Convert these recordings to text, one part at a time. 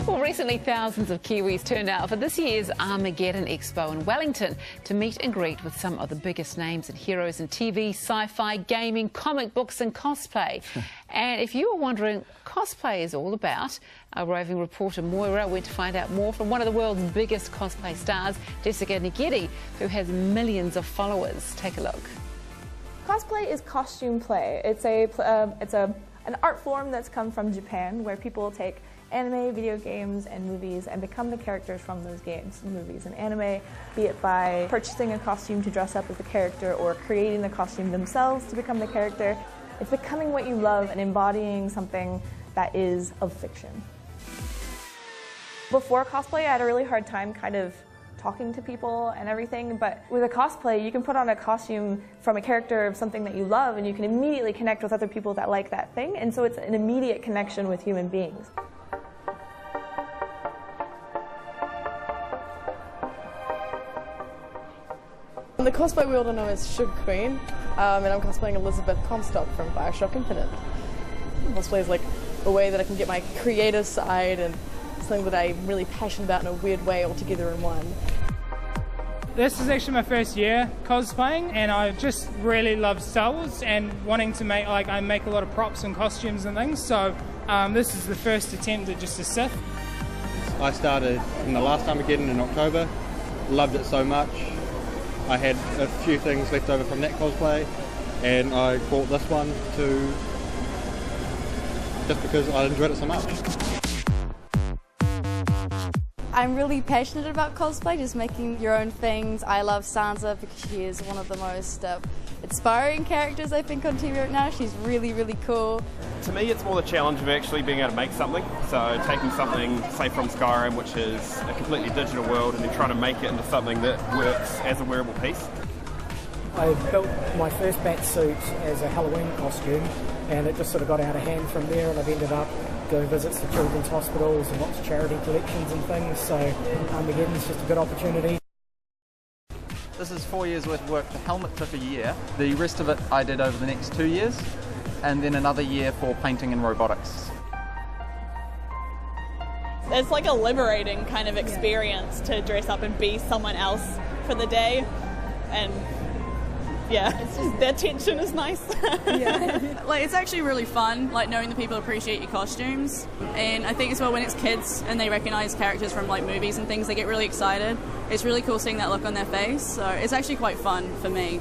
Well, recently thousands of Kiwis turned out for this year's Armageddon Expo in Wellington to meet and greet with some of the biggest names and heroes in TV, sci-fi, gaming, comic books and cosplay. And if you were wondering what cosplay is all about, our roving reporter Moira went to find out more from one of the world's biggest cosplay stars, Jessica Nigir, who has millions of followers. Take a look. Cosplay is costume play. It's an art form that's come from Japan, where people take anime, video games, and movies and become the characters from those games, movies, and anime, be it by purchasing a costume to dress up as the character or creating the costume themselves to become the character. It's becoming what you love and embodying something that is of fiction. Before cosplay, I had a really hard time kind of talking to people and everything, but with a cosplay, you can put on a costume from a character of something that you love and you can immediately connect with other people that like that thing, and so it's an immediate connection with human beings. In the cosplay world, I know as Sugar Queen, and I'm cosplaying Elizabeth Comstock from Bioshock Infinite. Cosplay is like a way that I can get my creative side and something that I'm really passionate about in a weird way all together in one. This is actually my first year cosplaying, and I just really love Star Wars and wanting to make, I make a lot of props and costumes and things, so this is the first attempt at just a Sith. I started in the last Armageddon in October, loved it so much. I had a few things left over from that cosplay, and I bought this one just because I enjoyed it so much. I'm really passionate about cosplay, just making your own things. I love Sansa because she is one of the most inspiring characters I think on TV right now. She's really, really cool. To me, it's more the challenge of actually being able to make something. So taking something, say from Skyrim, which is a completely digital world, and then trying to make it into something that works as a wearable piece. I built my first bat suit as a Halloween costume, and it just sort of got out of hand from there, and I've ended up doing visits to children's hospitals and lots of charity collections and things, so Armageddon's just a good opportunity. This is 4 years worth of work. The helmet took a year. The rest of it I did over the next 2 years, and then another year for painting and robotics. It's like a liberating kind of experience to dress up and be someone else for the day, and yeah, it's just, the attention is nice. Yeah. Like, it's actually really fun, like knowing that people appreciate your costumes, and I think as well when it's kids and they recognise characters from like movies and things, they get really excited. It's really cool seeing that look on their face, so it's actually quite fun for me.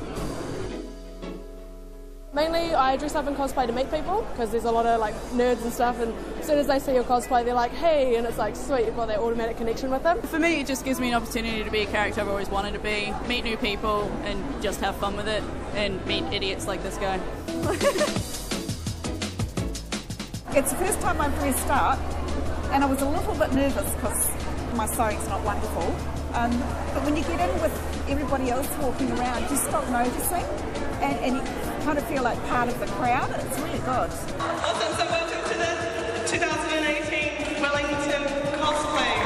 Mainly I dress up in cosplay to meet people, because there's a lot of like nerds and stuff, and as soon as they see your cosplay they're like, hey, and it's like sweet, you've got that automatic connection with them. For me, it just gives me an opportunity to be a character I've always wanted to be, meet new people and just have fun with it, and meet idiots like this guy. It's the first time I've dressed up, and I was a little bit nervous because my sewing's not wonderful, but when you get in with everybody else walking around, you stop noticing, and you kind of feel like part of the crowd. It's really good. Awesome, so welcome to the 2018 Wellington Cosplay.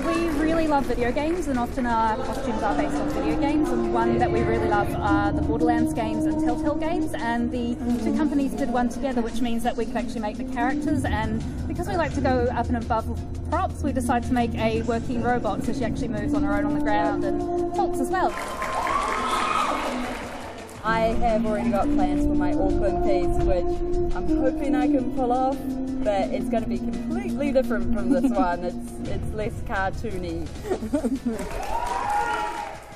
We really love video games, and often our costumes are based on video games, and one that we really love are the Borderlands games and Telltale games, and the two companies did one together, which means that we could actually make the characters, and because we like to go up and above with props, we decided to make a working robot, so she actually moves on her own on the ground and talks as well. I have already got plans for my Auckland piece, which I'm hoping I can pull off, but it's going to be completely different from this one. It's less cartoony.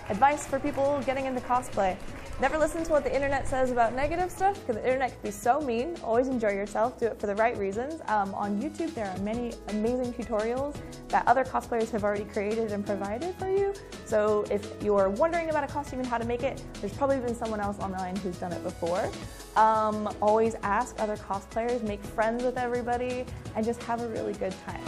Advice for people getting into cosplay: never listen to what the internet says about negative stuff, because the internet can be so mean. Always enjoy yourself, do it for the right reasons. On YouTube there are many amazing tutorials that other cosplayers have already created and provided for you. So if you're wondering about a costume and how to make it, there's probably been someone else online who's done it before. Always ask other cosplayers, make friends with everybody, and just have a really good time.